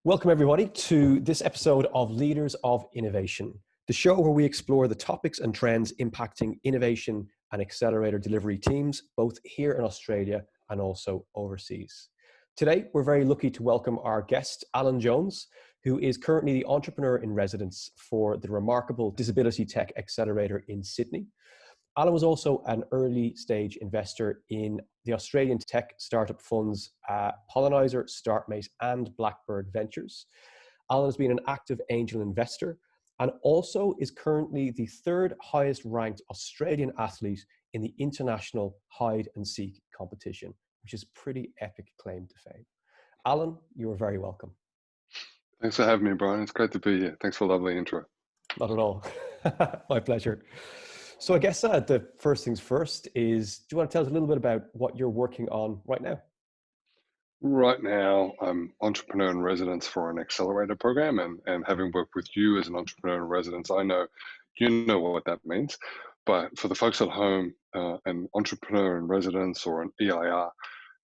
Welcome, everybody, to this episode of Leaders of Innovation, the show where we explore the topics and trends impacting innovation and accelerator delivery teams, both here in Australia and also overseas. Today, we're very lucky to welcome our guest, Alan Jones, who is currently the entrepreneur in residence for the remarkable Disability Tech Accelerator in Sydney. Alan was also an early stage investor in the Australian tech startup funds Pollenizer, StartMate, and Blackbird Ventures. Alan has been an active angel investor and also is currently the third highest ranked Australian athlete in the international hide and seek competition, which is a pretty epic claim to fame. Alan, you are very welcome. Thanks for having me, Brian. It's great to be here. Thanks for a lovely intro. Not at all. My pleasure. So I guess the first things first is, do you want to tell us a little bit about what you're working on right now? Right now, I'm entrepreneur in residence for an accelerator program, and having worked with you as an entrepreneur in residence, I know you know what that means. But for the folks at home, an entrepreneur in residence or an EIR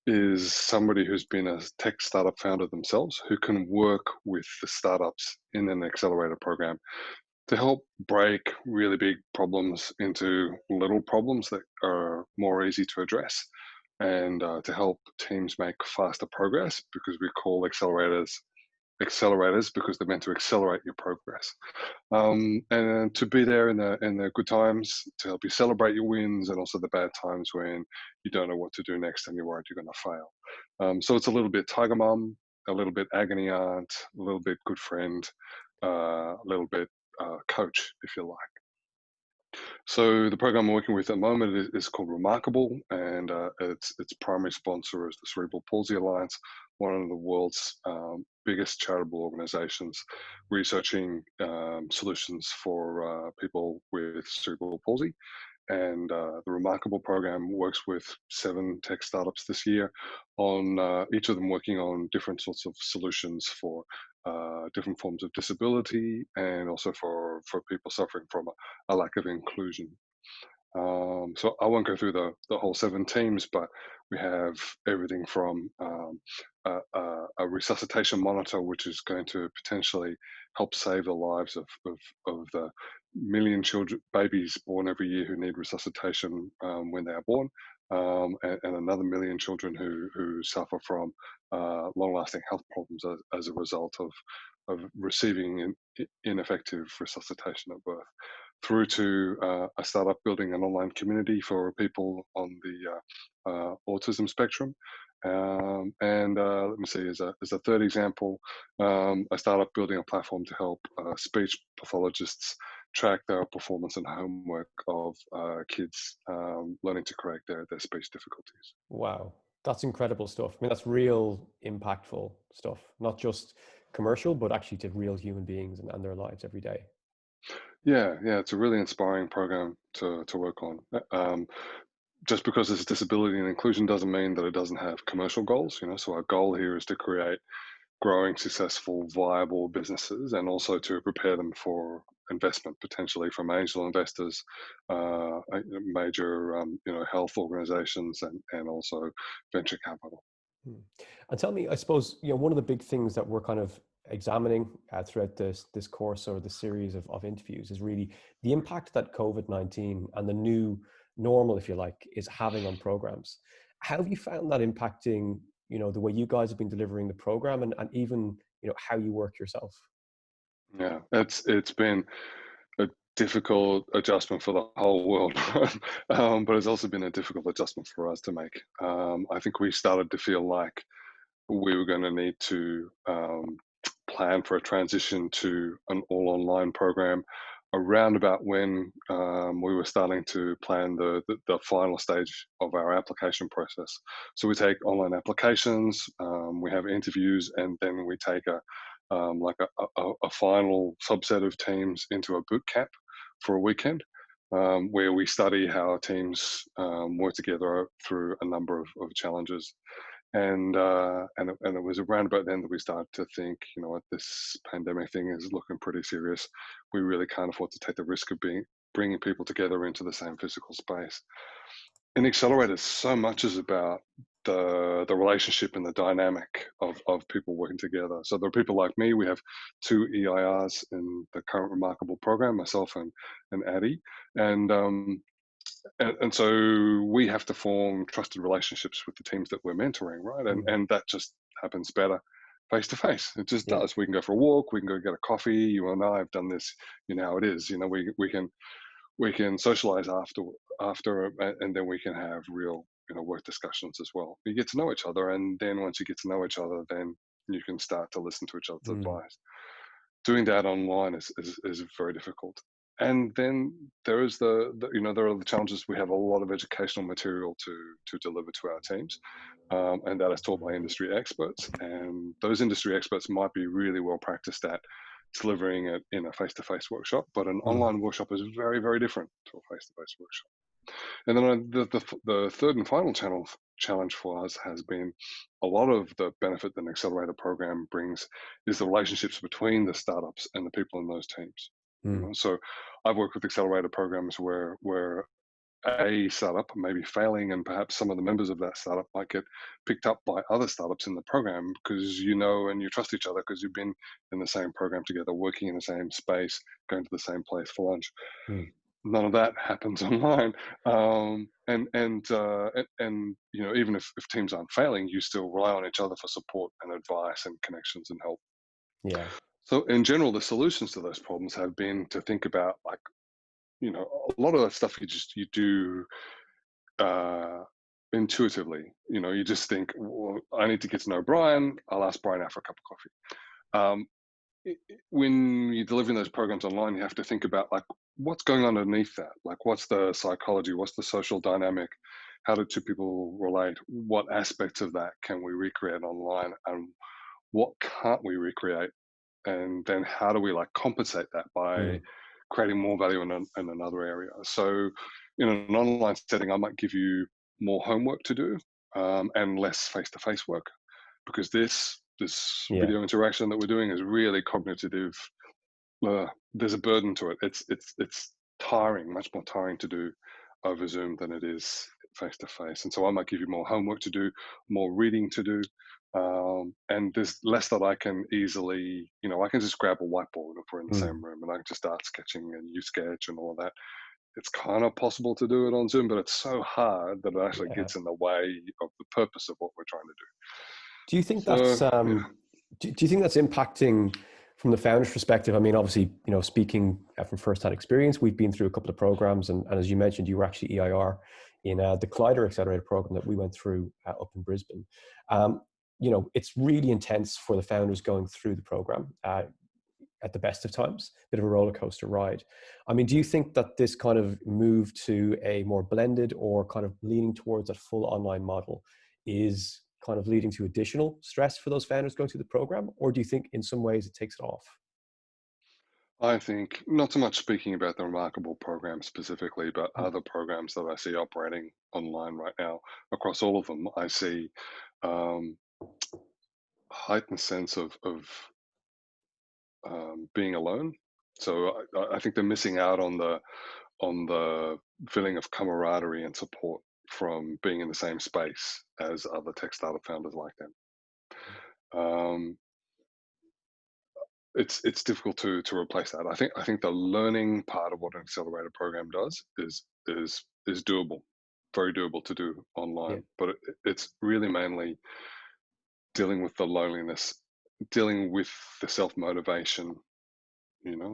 is somebody who's been a tech startup founder themselves who can work with the startups in an accelerator program to help break really big problems into little problems that are more easy to address, and to help teams make faster progress, because we call accelerators because they're meant to accelerate your progress, and to be there in the good times to help you celebrate your wins, and also the bad times when you don't know what to do next and you're worried you're going to fail. So it's a little bit tiger mum, a little bit agony aunt, a little bit good friend, a little bit coach, if you like. So the program I'm working with at the moment is called Remarkable, and its primary sponsor is the Cerebral Palsy Alliance, one of the world's biggest charitable organizations researching solutions for people with cerebral palsy. And the Remarkable program works with 7 tech startups this year on each of them working on different sorts of solutions for different forms of disability, and also for people suffering from a lack of inclusion. So I won't go through the whole 7 teams, but we have everything from a resuscitation monitor, which is going to potentially help save the lives of the million babies born every year who need resuscitation when they are born, and another million children who suffer from long-lasting health problems as a result of receiving ineffective resuscitation at birth, through to a startup building an online community for people on the autism spectrum. And let me see, as a third example, a startup building a platform to help speech pathologists track their performance and homework of kids learning to correct their speech difficulties. Wow, that's incredible stuff. I mean, that's real impactful stuff, not just commercial, but actually to real human beings and their lives every day. Yeah, it's a really inspiring program to work on. Just because it's disability and inclusion doesn't mean that it doesn't have commercial goals. So our goal here is to create growing, successful, viable businesses, and also to prepare them for investment, potentially from angel investors, major health organizations, and also venture capital. And tell me, I suppose, one of the big things that we're kind of examining throughout this course or the series of interviews is really the impact that COVID-19 and the new normal, if you like, is having on programs. How have you found that impacting, the way you guys have been delivering the program, and even, how you work yourself? Yeah, it's been a difficult adjustment for the whole world, but it's also been a difficult adjustment for us to make. I think we started to feel like we were going to need to plan for a transition to an all online program around about when we were starting to plan the final stage of our application process. So we take online applications, we have interviews, and then we take a final subset of teams into a boot camp for a weekend, where we study how teams work together through a number of challenges. And it was around about then that we started to think, what, this pandemic thing is looking pretty serious. We really can't afford to take the risk of bringing people together into the same physical space. In accelerators, so much is about the relationship and the dynamic of people working together. So there are people like me. We have two EIRs in the current Remarkable program, myself and Addie, and and so we have to form trusted relationships with the teams that we're mentoring, right? Mm. And that just happens better face to face. It just Yeah. does. We can go for a walk. We can go get a coffee. You and I have done this. You know how it is. You know, we can socialize after, and then we can have real work discussions as well. You get to know each other, and then once you get to know each other, then you can start to listen to each other's Mm. advice. Doing that online is very difficult. And then there is there are the challenges. We have a lot of educational material to deliver to our teams, and that is taught by industry experts. And those industry experts might be really well practiced at delivering it in a face-to-face workshop, but an Mm. online workshop is very, very different to a face-to-face workshop. And then the third and final challenge for us has been a lot of the benefit that an accelerator program brings is the relationships between the startups and the people in those teams. Mm. So I've worked with accelerator programs where a startup may be failing, and perhaps some of the members of that startup might get picked up by other startups in the program because and you trust each other because you've been in the same program together, working in the same space, going to the same place for lunch. Mm. None of that happens online, and even if teams aren't failing, you still rely on each other for support and advice and connections and help. Yeah. So in general, the solutions to those problems have been to think about, like, a lot of that stuff you do uh, intuitively. You just think, well, I need to get to know Brian. I'll ask Brian out for a cup of coffee. When you're delivering those programs online, you have to think about, like, what's going on underneath that. Like, what's the psychology? What's the social dynamic? How do two people relate? What aspects of that can we recreate online, and what can't we recreate? And then how do we, like, compensate that by Mm. creating more value in another area? So in an online setting, I might give you more homework to do, and less face-to-face work, because this Yeah. video interaction that we're doing is really cognitive. There's a burden to it. It's tiring, much more tiring to do over Zoom than it is face to face. And so I might give you more homework to do, more reading to do, and there's less that I can easily. I can just grab a whiteboard if we're in the Mm. same room, and I can just start sketching, and you sketch and all of that. It's kind of possible to do it on Zoom, but it's so hard that it actually Yeah. gets in the way of the purpose of what we're trying to Do you think do. that's So yeah. do you think that's impacting from the founder's perspective? I mean, obviously, speaking from first-hand experience, we've been through a couple of programs, and as you mentioned, you were actually EIR in the Collider Accelerator program that we went through up in Brisbane. Um, it's really intense for the founders going through the program at the best of times, bit of a roller coaster ride. I mean, do you think that this kind of move to a more blended or kind of leaning towards a full online model is kind of leading to additional stress for those founders going through the program? Or do you think in some ways it takes it off? I think not so much speaking about the Remarkable program specifically, but Mm. other programs that I see operating online right now. Across all of them, I see um, heightened sense of being alone. So I think they're missing out on the feeling of camaraderie and support from being in the same space as other tech startup founders like them. Um, it's difficult to replace that. I think the learning part of what an accelerator program does is doable, very doable to do Yeah. online. But it's really mainly dealing with the loneliness, dealing with the self motivation.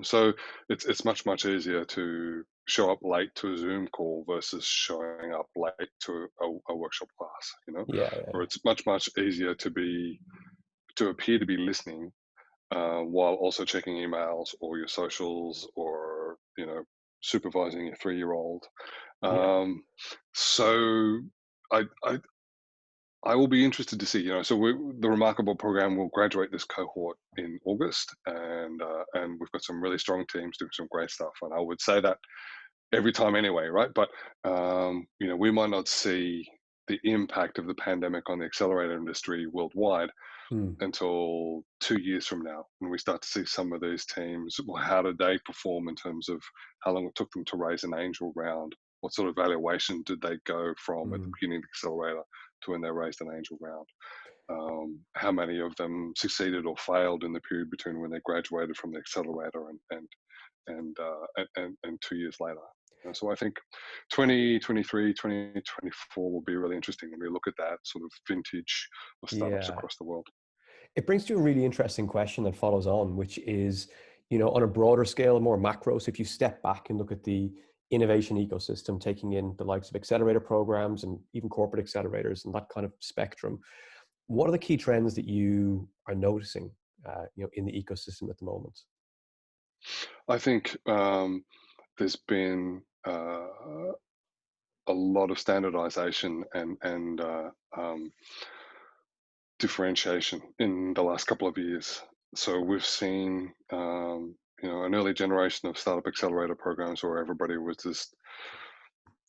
So it's much easier to show up late to a Zoom call versus showing up late to a workshop class. Yeah. Yeah. Or it's much easier to appear to be listening, while also checking emails or your socials, or supervising your 3-year-old. Yeah. Um, so I, I I will be interested to see. So the Remarkable program will graduate this cohort in August, and we've got some really strong teams doing some great stuff. And I would say that every time anyway, right? But we might not see the impact of the pandemic on the accelerator industry worldwide Mm. until 2 years from now, when we start to see some of these teams. Well, how did they perform in terms of how long it took them to raise an angel round? What sort of valuation did they go from at the Mm. beginning of the accelerator to when they raised an angel round. How many of them succeeded or failed in the period between when they graduated from the accelerator and 2 years later. So I think 2023, 2024 will be really interesting when we look at that sort of vintage of startups Yeah. across the world. It brings to a really interesting question that follows on, which is, on a broader scale, more macro. So if you step back and look at the innovation ecosystem, taking in the likes of accelerator programs and even corporate accelerators and that kind of spectrum, what are the key trends that you are noticing, in the ecosystem at the moment? I think there's been a lot of standardization and differentiation in the last couple of years. So we've seen, an early generation of startup accelerator programs where everybody was just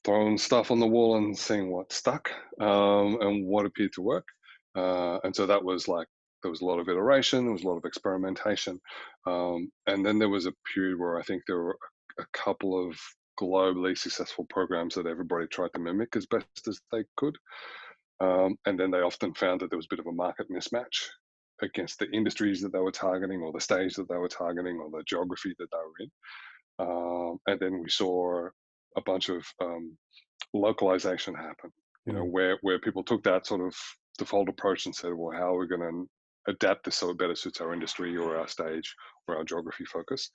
throwing stuff on the wall and seeing what stuck, and what appeared to work. And so that was like, there was a lot of iteration, there was a lot of experimentation. And then there was a period where I think there were a couple of globally successful programs that everybody tried to mimic as best as they could. And then they often found that there was a bit of a market mismatch against the industries that they were targeting, or the stage that they were targeting, or the geography that they were in. And then we saw a bunch of localization happen, Mm. where people took that sort of default approach and said, well, how are we going to adapt this so it better suits our industry or our stage or our geography focus?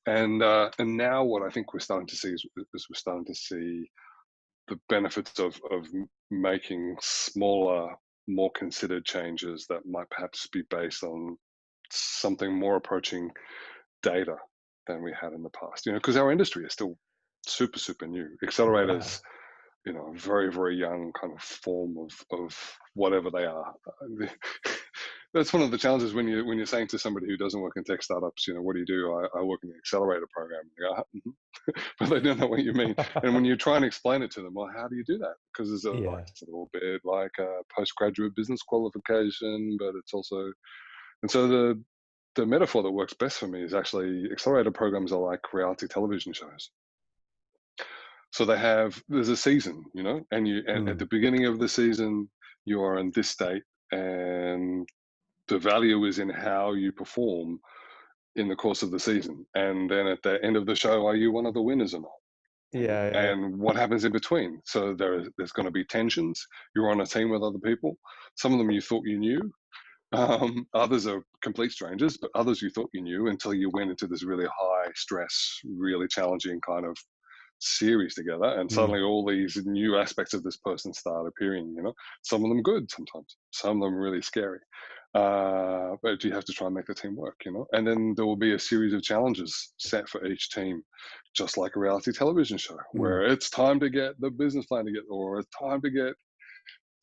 And now what I think we're starting to see is we're starting to see the benefits of making smaller, more considered changes that might perhaps be based on something more approaching data than we had in the past. Because our industry is still super, super new. Yeah. Accelerators, very, very young kind of form of whatever they are. That's one of the challenges when you're saying to somebody who doesn't work in tech startups, what do you do? I work in the accelerator program. They go, but they don't know what you mean. And when you try and explain it to them, well, how do you do that? Because it's Yeah. a little bit like a postgraduate business qualification, but it's also, and so the metaphor that works best for me is actually accelerator programs are like reality television shows. So there's a season, and at Mm. the beginning of the season, you are in this state, and the value is in how you perform in the course of the season. And then at the end of the show, are you one of the winners or not? Yeah. Yeah. And what happens in between? So there's going to be tensions. You're on a team with other people. Some of them you thought you knew. Others are complete strangers, but others you thought you knew until you went into this really high stress, really challenging kind of series together, and Mm. suddenly all these new aspects of this person start appearing. Some of them good, sometimes some of them really scary, but you have to try and make the team work. And then there will be a series of challenges set for each team, just like a reality television show, Mm. where it's time to get the business plan together, or it's time to get,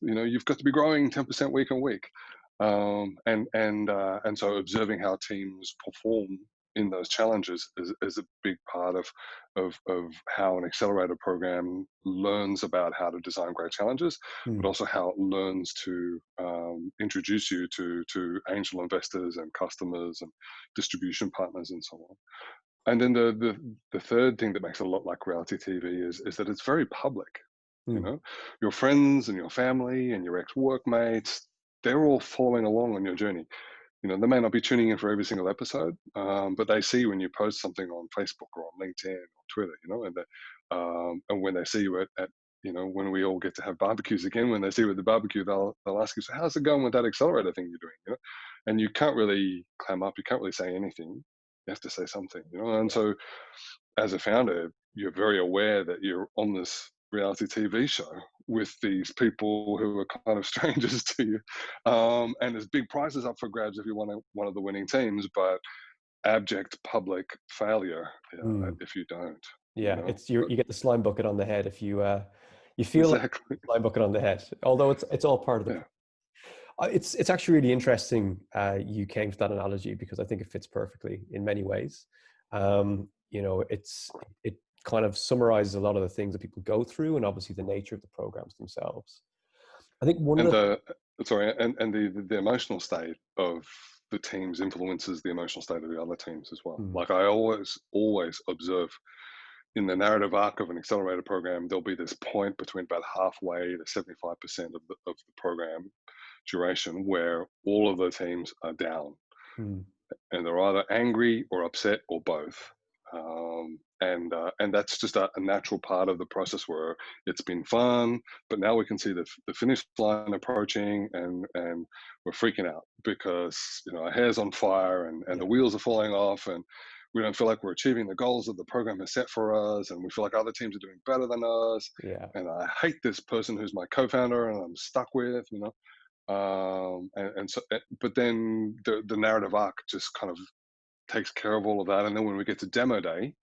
you've got to be growing 10% week on week. And so observing how teams perform in those challenges is a big part of how an accelerator program learns about how to design great challenges, but Mm. also how it learns to introduce you to angel investors and customers and distribution partners and so on. And then the third thing that makes it a lot like reality TV is that it's very public. You Mm. know, your friends and your family and your ex-workmates, they're all following along on your journey. They may not be tuning in for every single episode, but they see when you post something on Facebook or on LinkedIn or Twitter, and when they see you when we all get to have barbecues again, when they see you at the barbecue, they'll ask you, so how's it going with that accelerator thing you're doing? And you can't really clam up, you can't really say anything. You have to say something, and so as a founder, you're very aware that you're on this reality TV show with these people who are kind of strangers to you. And there's big prizes up for grabs if you're one of the winning teams, but abject public failure Mm. if you don't, Yeah, But you get the slime bucket on the head if you feel like exactly. slime bucket on the head. Although it's all part of the. Yeah. It's actually really interesting. You came to that analogy because I think it fits perfectly in many ways. It kind of summarizes a lot of the things that people go through, and obviously the nature of the programs themselves. I think one And of the. the emotional state of the teams influences the emotional state of the other teams as well. Mm. Like I always observe in the narrative arc of an accelerator program, there'll be this point between about halfway to 75% of the program duration where all of the teams are down Mm. and they're either angry or upset or both. And that's just a natural part of the process where it's been fun, but now we can see the finish line approaching, and we're freaking out because our hair's on fire, and Yeah. the wheels are falling off, and we don't feel like we're achieving the goals that the program has set for us, and we feel like other teams are doing better than us. Yeah. And I hate this person who's my co-founder, and I'm stuck with. But then the narrative arc just kind of takes care of all of that, and then when we get to demo day,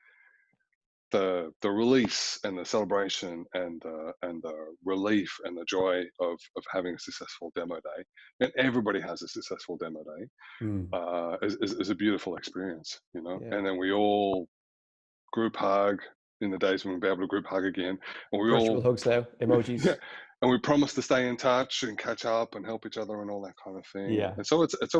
the release and the celebration and the relief and the joy of having a successful demo day, and everybody has a successful demo day, Mm. is a beautiful experience, Yeah. and then we all group hug in the days when we'll be able to group hug again, and we Virtual all hugs now, yeah, emojis. and we promise to stay in touch and catch up and help each other and all that kind of thing. Yeah. And so it's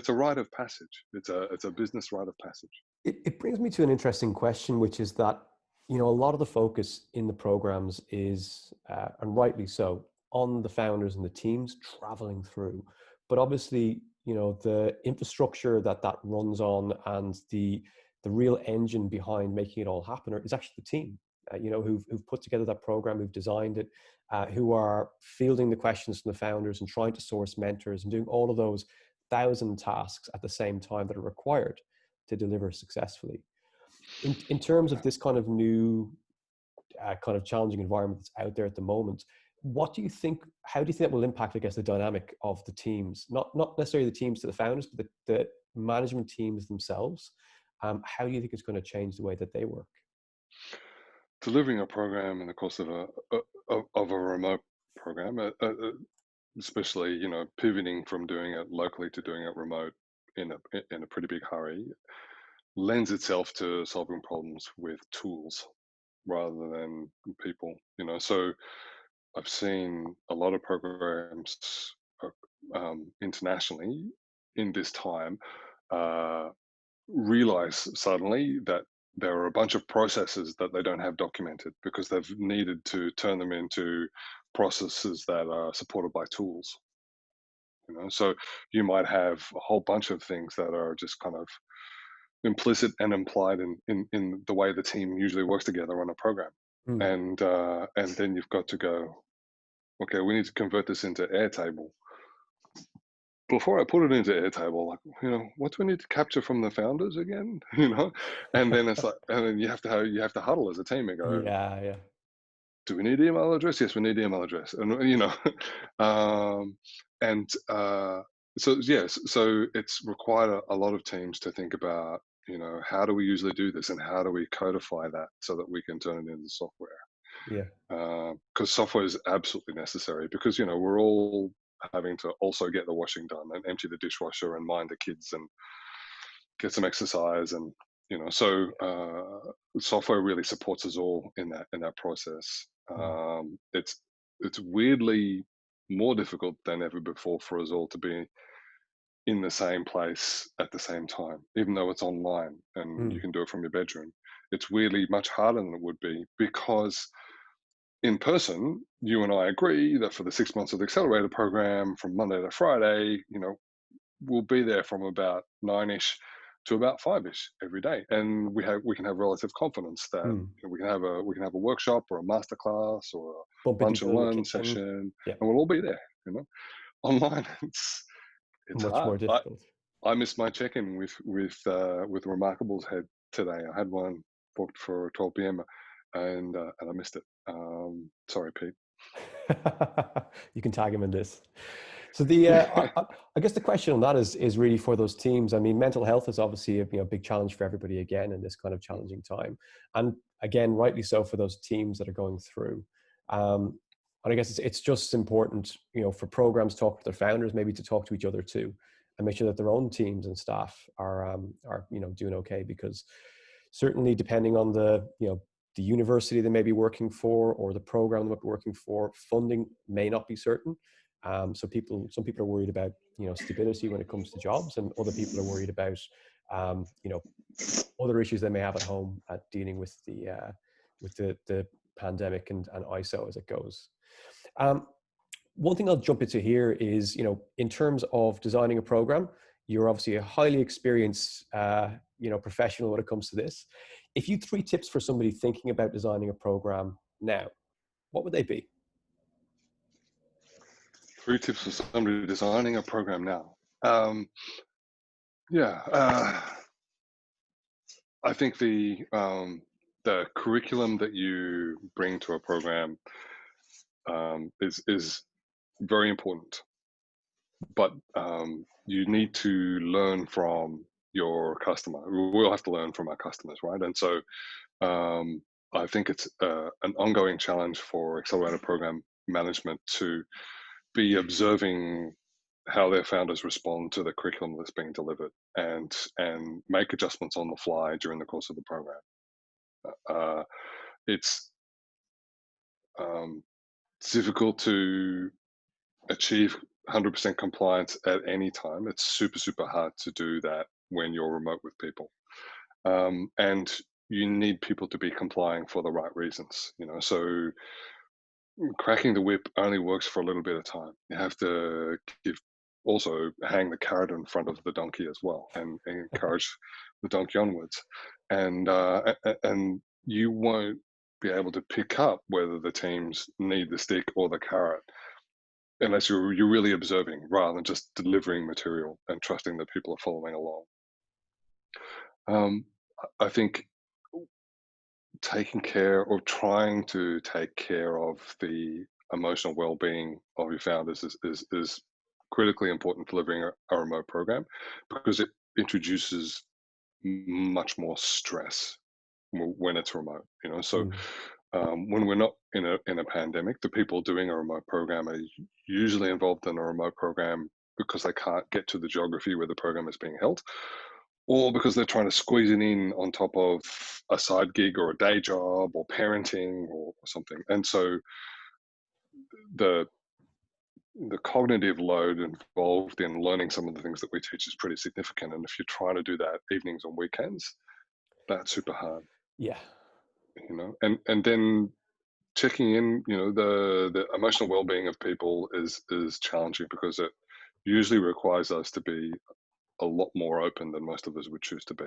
a rite of passage. It's a business rite of passage. It brings me to an interesting question, which is that, a lot of the focus in the programs is, and rightly so, on the founders and the teams traveling through. But obviously, the infrastructure that runs on, and the real engine behind making it all happen is actually the team, who've put together that program, who've designed it, who are fielding the questions from the founders and trying to source mentors and doing all of those thousand tasks at the same time that are required to deliver successfully. In terms of this kind of new, kind of challenging environment that's out there at the moment, what do you think? How do you think that will impact, I guess, the dynamic of the teams? Not necessarily the teams to the founders, but the management teams themselves. How do you think it's going to change the way that they work? Delivering a program in the course of a remote program, especially pivoting from doing it locally to doing it remote in a pretty big hurry, lends itself to solving problems with tools rather than people. So I've seen a lot of programs internationally in this time uh, realize suddenly that there are a bunch of processes that they don't have documented because they've needed to turn them into processes that are supported by tools. So you might have a whole bunch of things that are just kind of implicit and implied in the way the team usually works together on a program, Mm. and then you've got to go, okay, we need to convert this into Airtable. Before I put it into Airtable, like, what do we need to capture from the founders again? And then it's like, and then you have to huddle as a team and go, Yeah, yeah. do we need email address? Yes, we need email address, and um, and so yes, so it's required a lot of teams to think about, how do we usually do this, and how do we codify that so that we can turn it into software? Yeah. Because software is absolutely necessary, because we're all having to also get the washing done and empty the dishwasher and mind the kids and get some exercise, and software really supports us all in that process. Mm. It's weirdly more difficult than ever before for us all to be in the same place at the same time, even though it's online and you Mm. can do it from your bedroom. It's weirdly much harder than it would be, because in person, you and I agree that for the 6 months of the accelerator program, from Monday to Friday, we'll be there from about 9ish to about 5ish every day, and we can have relative confidence that Mm. we can have a workshop or a masterclass or a Bump into lunch each and other in the learn kitchen. session, Yeah. and we'll all be there. Online, it's Much hard. more difficult. I missed my check-in with Remarkable's head today. I had one booked for 12 p.m. And I missed it. Sorry, Pete. You can tag him in this. So I guess the question on that is really for those teams. I mean, mental health is obviously a big challenge for everybody again in this kind of challenging time, and again, rightly so for those teams that are going through. And I guess it's just important, for programs to talk to their founders, maybe to talk to each other too, and make sure that their own teams and staff are doing okay, because certainly depending on the university they may be working for or the program they might be working for, funding may not be certain. So some people are worried about stability when it comes to jobs, and other people are worried about other issues they may have at home at dealing with the pandemic and ISO as it goes. One thing I'll jump into here is, in terms of designing a program, you're obviously a highly experienced, professional when it comes to this. If you 3 tips for somebody thinking about designing a program now, what would they be? 3 tips for somebody designing a program now. Yeah, I think the curriculum that you bring to a program is very important, but you need to learn from your customer. We'll have to learn from our customers, right? And so I think it's an ongoing challenge for accelerator program management to be observing how their founders respond to the curriculum that's being delivered, and make adjustments on the fly during the course of the program. Uh, it's difficult to achieve 100% compliance at any time. It's super hard to do that when you're remote with people, and you need people to be complying for the right reasons. So cracking the whip only works for a little bit of time. You have to also hang the carrot in front of the donkey as well, and encourage the donkey onwards. And you won't be able to pick up whether the teams need the stick or the carrot unless you're really observing rather than just delivering material and trusting that people are following along. Um, I think taking care or trying to take care of the emotional well-being of your founders is critically important delivering a remote program, because it introduces much more stress when it's remote. So Mm, when we're not in a pandemic, the people doing a remote program are usually involved in a remote program because they can't get to the geography where the program is being held, or because they're trying to squeeze it in on top of a side gig or a day job or parenting or something. And so the the cognitive load involved in learning some of the things that we teach is pretty significant. And if you're trying to do that evenings and weekends, that's super hard. yeah. And then checking in, the emotional well-being of people is challenging, because it usually requires us to be a lot more open than most of us would choose to be.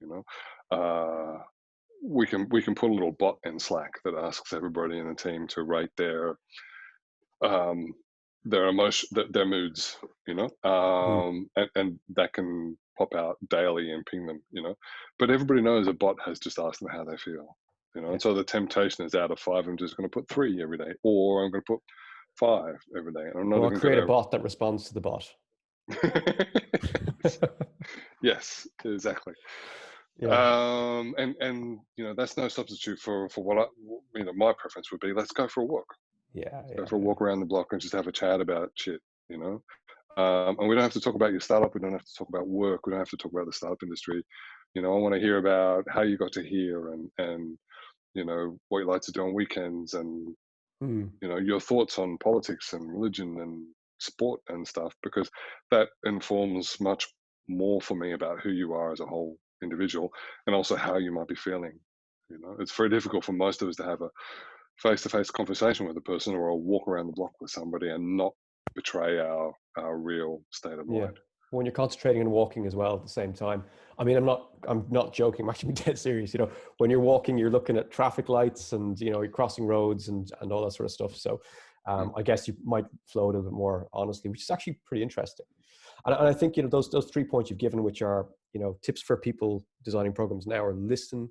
you know uh, we can put a little bot in Slack that asks everybody in the team to rate um, their emotion, their moods, Mm, and that can pop out daily and ping them. But everybody knows a bot has just asked them how they feel. yeah. And so the temptation is, out of 5, I'm just going to put 3 every day, or I'm going to put 5 every day, and I'm not Well, I'll even create a going bot that responds to the bot. to. Yes, exactly. Yeah. And that's no substitute for what my preference would be. Let's go for a walk. Yeah. Let's go Yeah. for a Yeah. walk around the block and just have a chat about shit. You know, and we don't have to talk about your startup. We don't have to talk about work. We don't have to talk about the startup industry. I want to hear about how you got to here, and what you like to do on weekends, and Mm, your thoughts on politics and religion and sport and stuff, because that informs much more for me about who you are as a whole individual, and also how you might be feeling. It's very difficult for most of us to have a face-to-face conversation with a person, or a walk around the block with somebody, and not betray our real state of yeah. mind. When you're concentrating and walking as well at the same time. I mean, I'm not joking. I'm actually being dead serious. When you're walking, you're looking at traffic lights, and you're crossing roads and all that sort of stuff. So Mm. I guess you might flow a little bit more honestly, which is actually pretty interesting. And I think, those 3 points you've given, which are, tips for people designing programs now, are listen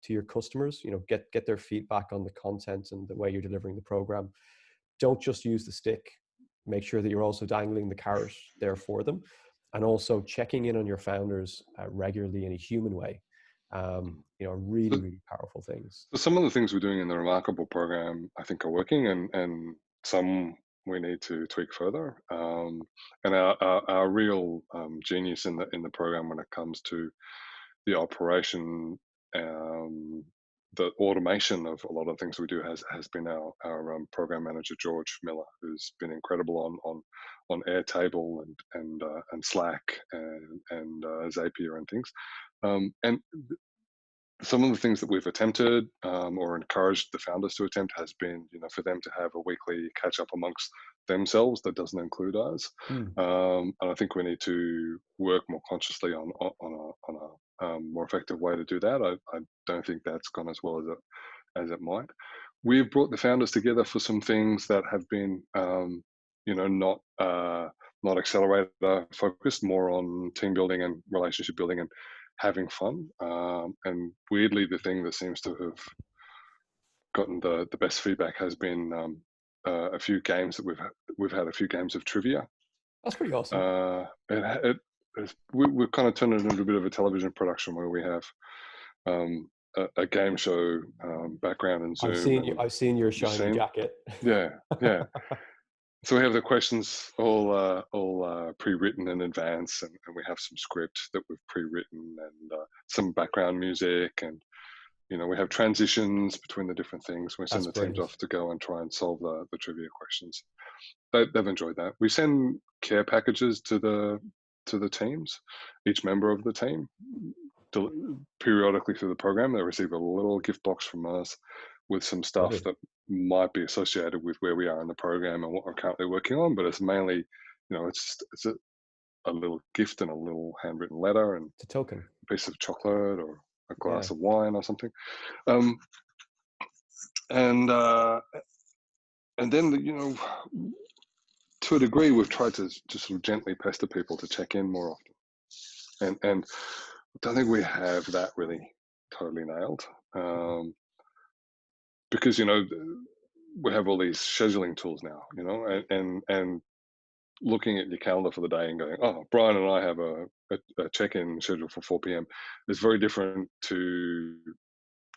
to your customers, get their feedback on the content and the way you're delivering the program. Don't just use the stick. Make sure that you're also dangling the carrot there for them, and also checking in on your founders regularly in a human way. Really, So, really powerful things. so some of the things we're doing in the Remarkable program, I think, are working, and some we need to tweak further. And our real genius in the program when it comes to the operation, um, the automation of a lot of things we do has been our program manager George Miller, who's been incredible on Airtable and Slack and Zapier and things. And some of the things that we've attempted or encouraged the founders to attempt has been, for them to have a weekly catch up amongst themselves that doesn't include us. Hmm. And I think we need to work more consciously on a more effective way to do that. I don't think that's gone as well as it might. We've brought the founders together for some things that have been, not accelerator focused, more on team building and relationship building and having fun. And weirdly, the thing that seems to have gotten the best feedback has been a few games that we've had a few games of trivia. That's pretty awesome. We've kind of turned it into a bit of a television production where we have a game show background in Zoom. I've seen your You've shiny seen, jacket. yeah, yeah. So we have the questions all pre-written in advance, and we have some script that we've pre-written and some background music, and we have transitions between the different things. We send That's the teams brilliant. off to go and try and solve the trivia questions. They've enjoyed that. We send care packages to the teams. Each member of the team, periodically through the program, they receive a little gift box from us with some stuff Brilliant. that might be associated with where we are in the program and what we're currently working on. But it's mainly, it's a little gift and a little handwritten letter and It's a token. a piece of chocolate or a Yeah. glass of wine or something. And then, to a degree, we've tried to just sort of gently pester people to check in more often. And I don't think we have that really totally nailed. Because, we have all these scheduling tools now, and looking at your calendar for the day and going, oh, Brian and I have a check-in schedule for 4 p.m. is very different to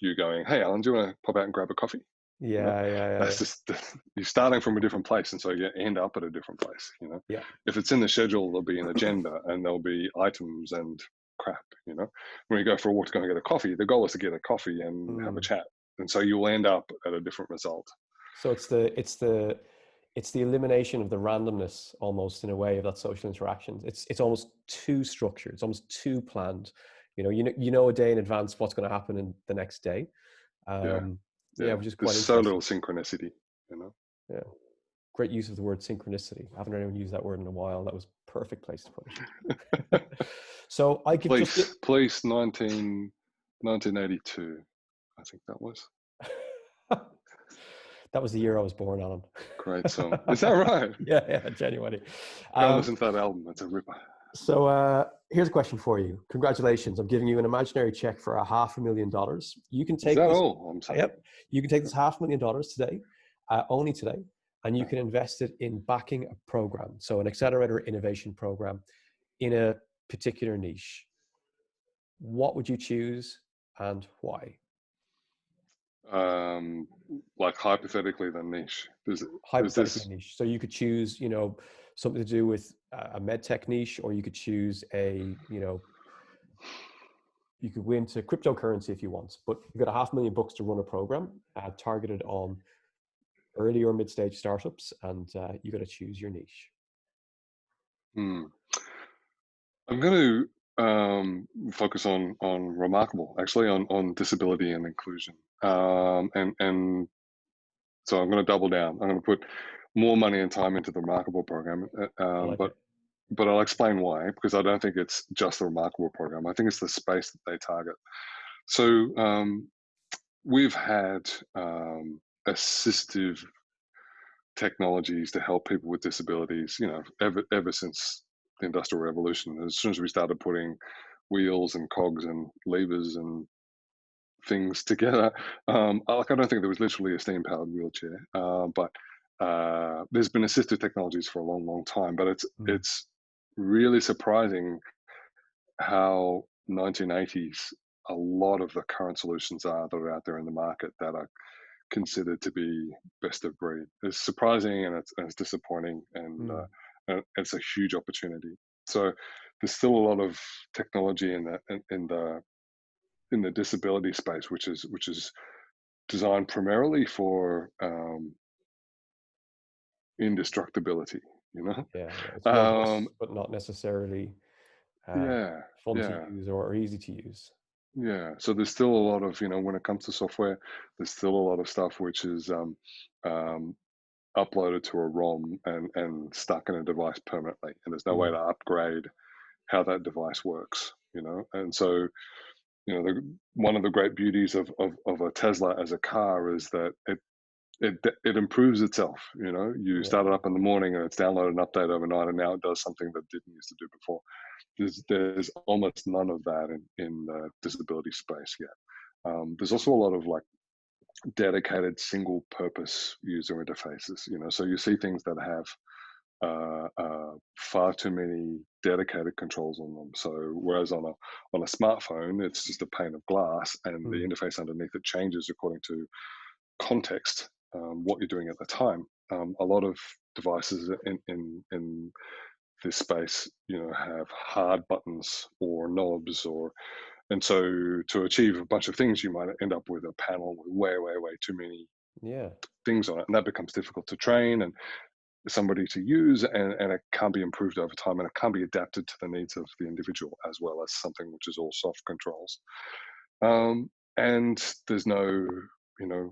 you going, hey, Alan, do you want to pop out and grab a coffee? Yeah. That's just you're starting from a different place, and so you end up at a different place. Yeah. If it's in the schedule, there'll be an agenda and there'll be items and crap. When you go for a walk to go and get a coffee, the goal is to get a coffee and have a Mm. chat, and so you'll end up at a different result. So it's the elimination of the randomness almost in a way of that social interaction. It's almost too structured. It's almost too planned. You know a day in advance what's going to happen in the next day. Yeah, Yeah, yeah. which is There's quite so interesting. little synchronicity. Yeah, great use of the word synchronicity. I haven't heard anyone use that word in a while. That was perfect place to put it. So I could just Police 1982, I think that was. that was the year I was born, Alan. Great song. Is that right? Yeah, genuinely. Go and listen to that album. It's a ripper. So here's a question for you. Congratulations. I'm giving you an imaginary check for $500,000. You can Is take that this. all? I'm sorry. Yep. You can take this $500,000 today, only today, and you can invest it in backing a program. So an accelerator innovation program in a particular niche. What would you choose and why? Like hypothetically, the niche. Is Hypothetically this? niche. So you could choose, something to do with a med tech niche, or you could choose you could go into cryptocurrency if you want, but you've got $500,000 to run a program targeted on early or mid-stage startups, and you got to choose your niche. I'm going to focus on remarkable, actually, on disability and inclusion. And so I'm going to double down. I'm going to put more money and time into the Remarkable program, I like it. but I'll explain why, because I don't think it's just the Remarkable program. I think it's the space that they target. So we've had assistive technologies to help people with disabilities, ever since the Industrial Revolution. As soon as we started putting wheels and cogs and levers and things together, I don't think there was literally a steam-powered wheelchair, but there's been assistive technologies for a long, long time. But Mm. it's really surprising how 1980s a lot of the current solutions that are out there in the market that are considered to be best of breed. It's surprising and it's disappointing, Mm. and it's a huge opportunity. So there's still a lot of technology in the in the disability space, which is designed primarily for indestructibility. You know, Yeah, yeah. It's um, robust, but not necessarily uh, yeah, fun to yeah. use or easy to use. Yeah, so there's still a lot of, when it comes to software, there's still a lot of stuff which is um, uploaded to a ROM and stuck in a device permanently, and there's no way Mm, to upgrade how that device works. And so one of the great beauties of a Tesla as a car is that it improves itself. You yeah. start it up in the morning and it's downloaded an update overnight, and now it does something that it didn't used to do before. There's almost none of that in the disability space yet. There's also a lot of like dedicated single purpose user interfaces. So you see things that have far too many dedicated controls on them. So whereas on a smartphone, it's just a pane of glass, and the Mm, interface underneath it changes according to context, what you're doing at the time. A lot of devices in this space, have hard buttons or knobs, and so to achieve a bunch of things, you might end up with a panel with way, way, way too many yeah. things on it, and that becomes difficult to train and somebody to use, and it can't be improved over time, and it can't be adapted to the needs of the individual, as well as something which is all soft controls. And there's no,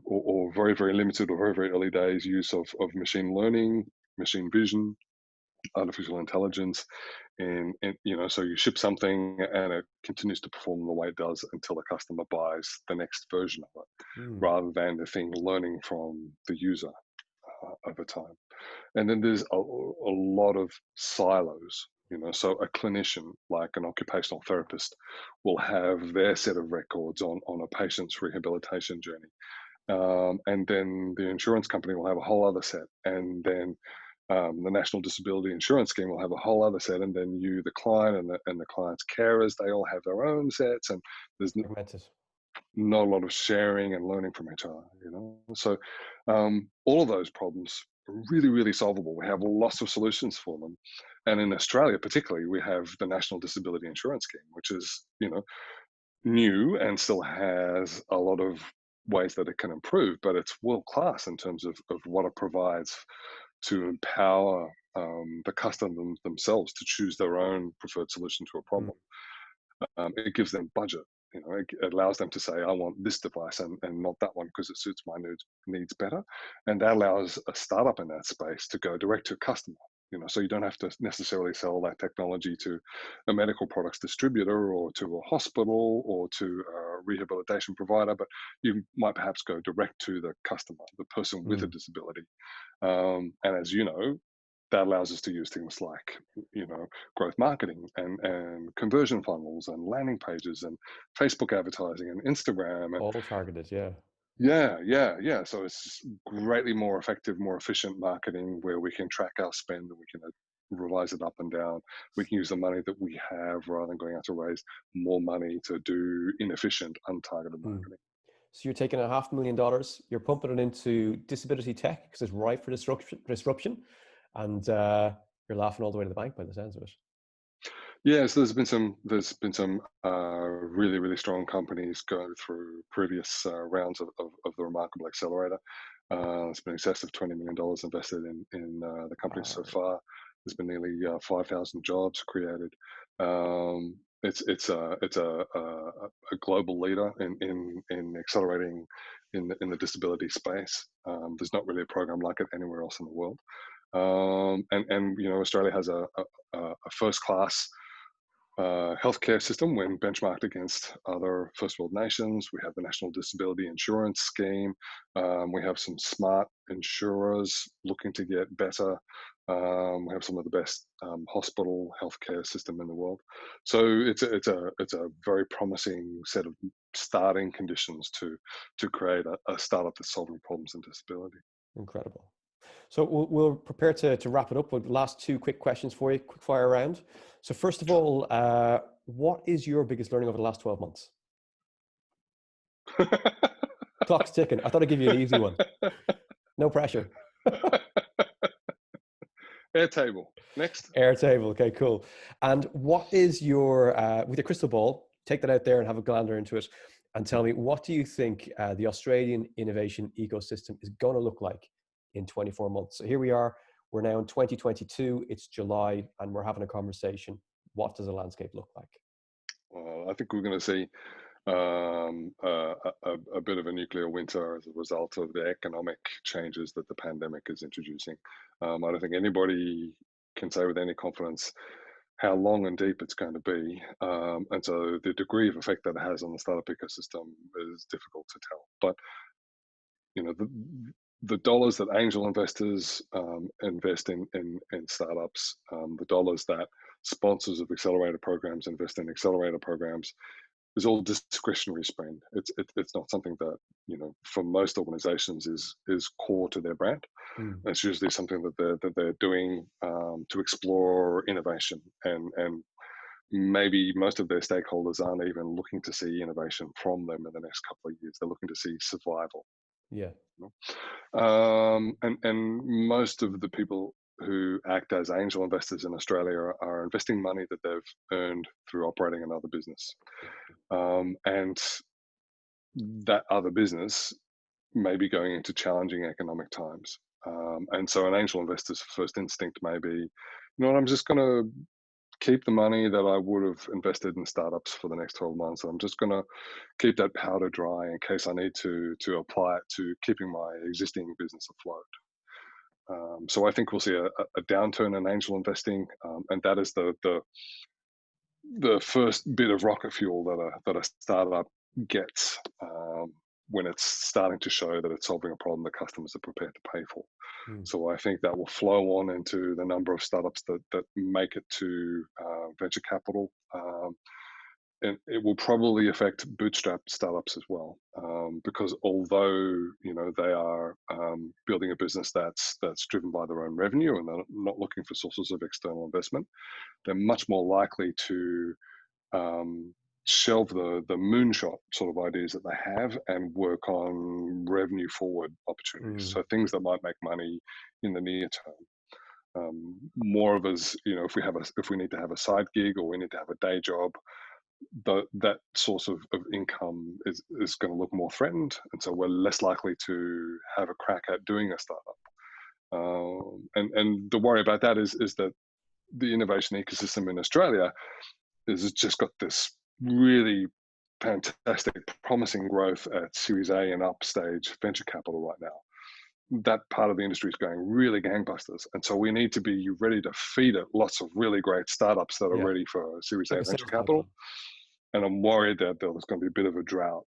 or very, very limited or very, very early days use of machine learning, machine vision, artificial intelligence, and so you ship something and it continues to perform the way it does until the customer buys the next version of it, Mm, rather than the thing learning from the user over time. And then there's a lot of silos. So a clinician, like an occupational therapist, will have their set of records on a patient's rehabilitation journey, and then the insurance company will have a whole other set, and then the National Disability Insurance Scheme will have a whole other set, and then you, the client, and the client's carers, they all have their own sets, and there's fragmented. not a lot of sharing and learning from each other. So all of those problems are really, really solvable. We have lots of solutions for them, and in Australia particularly, we have the National Disability Insurance Scheme, which is new and still has a lot of ways that it can improve, but it's world class in terms of what it provides to empower the customer themselves to choose their own preferred solution to a Mm, problem. It gives them budget. It allows them to say, I want this device and not that one because it suits my needs better. And that allows a startup in that space to go direct to a customer. So you don't have to necessarily sell that technology to a medical products distributor or to a hospital or to a rehabilitation provider, but you might perhaps go direct to the customer, the person with a mm. disability. And as you know, that allows us to use things like you know growth marketing and conversion funnels and landing pages and Facebook advertising and Instagram, and All targeted, yeah. yeah, so it's greatly more effective, more efficient marketing, where we can track our spend and we can revise it up and down. We can use the money that we have rather than going out to raise more money to do inefficient untargeted Mm. marketing. So you're taking $500,000, you're pumping it into disability tech because it's ripe for disruption, and you're laughing all the way to the bank by the sounds of it. Yeah, so there's been some really, really strong companies go through previous rounds of the Remarkable Accelerator. It's been in excess of $20 million invested in the company so Wow. far. There's been nearly 5,000 jobs created. It's a global leader in accelerating in the disability space. There's not really a program like it anywhere else in the world. And Australia has a first class healthcare system when benchmarked against other first world nations. We have the National Disability Insurance Scheme. We have some smart insurers looking to get better. We have some of the best hospital healthcare system in the world. So it's a very promising set of starting conditions to create a startup that's solving problems in disability. Incredible. So we'll prepare to wrap it up with the last two quick questions for you, quick fire round. So first of all, what is your biggest learning over the last 12 months? Clock's ticking. I thought I'd give you an easy one. No pressure. Airtable. Next. Airtable. Okay, cool. And what is your, with your crystal ball, take that out there and have a gander into it, and tell me, what do you think the Australian innovation ecosystem is going to look like in 24 months? So here we are, we're now in 2022, it's July, and we're having a conversation. What does the landscape look like? Well, I think we're going to see a bit of a nuclear winter as a result of the economic changes that the pandemic is introducing. I don't think anybody can say with any confidence how long and deep it's going to be. And so the degree of effect that it has on the startup ecosystem is difficult to tell. But you know, the dollars that angel investors invest in startups, the dollars that sponsors of accelerator programs invest in accelerator programs, is all discretionary spend. It's not something that, you know, for most organizations is core to their brand. Mm, It's usually something that they're doing to explore innovation, and maybe most of their stakeholders aren't even looking to see innovation from them in the next couple of years. They're looking to see survival. yeah. You know? And most of the people who act as angel investors in Australia are investing money that they've earned through operating another business. And that other business may be going into challenging economic times. And so an angel investor's first instinct may be, you know what, I'm just going to keep the money that I would have invested in startups for the next 12 months. I'm just going to keep that powder dry in case I need to apply it to keeping my existing business afloat. So I think we'll see a downturn in angel investing, and that is the first bit of rocket fuel that a startup gets when it's starting to show that it's solving a problem that customers are prepared to pay for. Mm, So I think that will flow on into the number of startups that make it to venture capital. And it will probably affect bootstrap startups as well, because although, you know, they are building a business that's driven by their own revenue and they're not looking for sources of external investment, they're much more likely to shelve the moonshot sort of ideas that they have and work on revenue forward opportunities. mm, So things that might make money in the near term. More of us, you know, if we need to have a side gig or we need to have a day job, that source of income is going to look more threatened, and so we're less likely to have a crack at doing a startup. And the worry about that is that the innovation ecosystem in Australia has just got this really fantastic, promising growth at Series A and up stage venture capital right now. That part of the industry is going really gangbusters, and so we need to be ready to feed it lots of really great startups that are yeah. ready for Series Like A a venture sales capital. pipeline. And I'm worried that there's going to be a bit of a drought,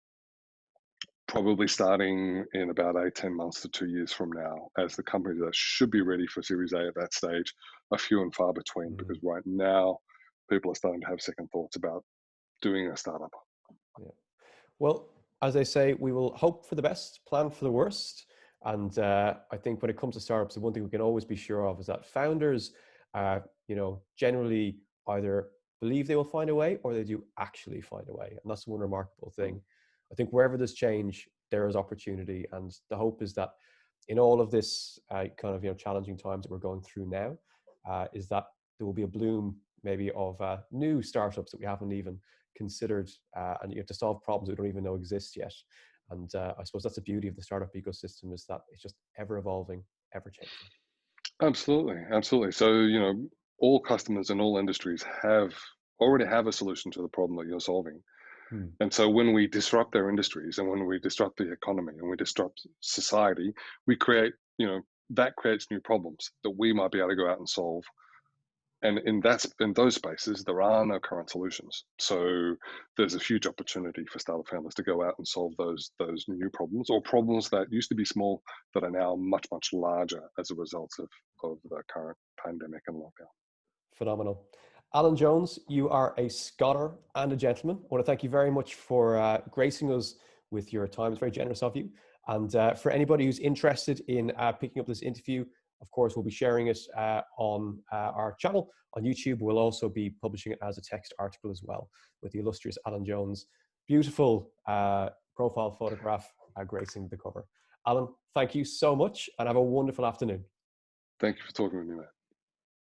probably starting in about 10 months to 2 years from now, as the companies that should be ready for Series A at that stage are few and far between, Mm, because right now people are starting to have second thoughts about doing a startup. yeah. Well, as I say, we will hope for the best, plan for the worst. And I think when it comes to startups, the one thing we can always be sure of is that founders, you know, generally either believe they will find a way or they do actually find a way. And that's one remarkable Mm. thing. I think wherever there's change, there is opportunity. And the hope is that in all of this kind of, you know, challenging times that we're going through now, is that there will be a bloom maybe of new startups that we haven't even considered, and you have to solve problems we don't even know exist yet. And I suppose that's the beauty of the startup ecosystem, is that it's just ever evolving, ever changing. Absolutely, absolutely. So, you know, all customers in all industries already have a solution to the problem that you're solving. Hmm. And so when we disrupt their industries and when we disrupt the economy and we disrupt society, we create, you know, that creates new problems that we might be able to go out and solve. And in those spaces, there are no current solutions. So there's a huge opportunity for startup founders to go out and solve those new problems, or problems that used to be small that are now much, much larger as a result of the current pandemic and lockdown. Phenomenal. Alan Jones, you are a scholar and a gentleman. I want to thank you very much for gracing us with your time. It's very generous of you. And for anybody who's interested in picking up this interview, of course, we'll be sharing it on our channel on YouTube. We'll also be publishing it as a text article as well, with the illustrious Alan Jones. Beautiful profile photograph gracing the cover. Alan, thank you so much and have a wonderful afternoon. Thank you for talking with me, Matt.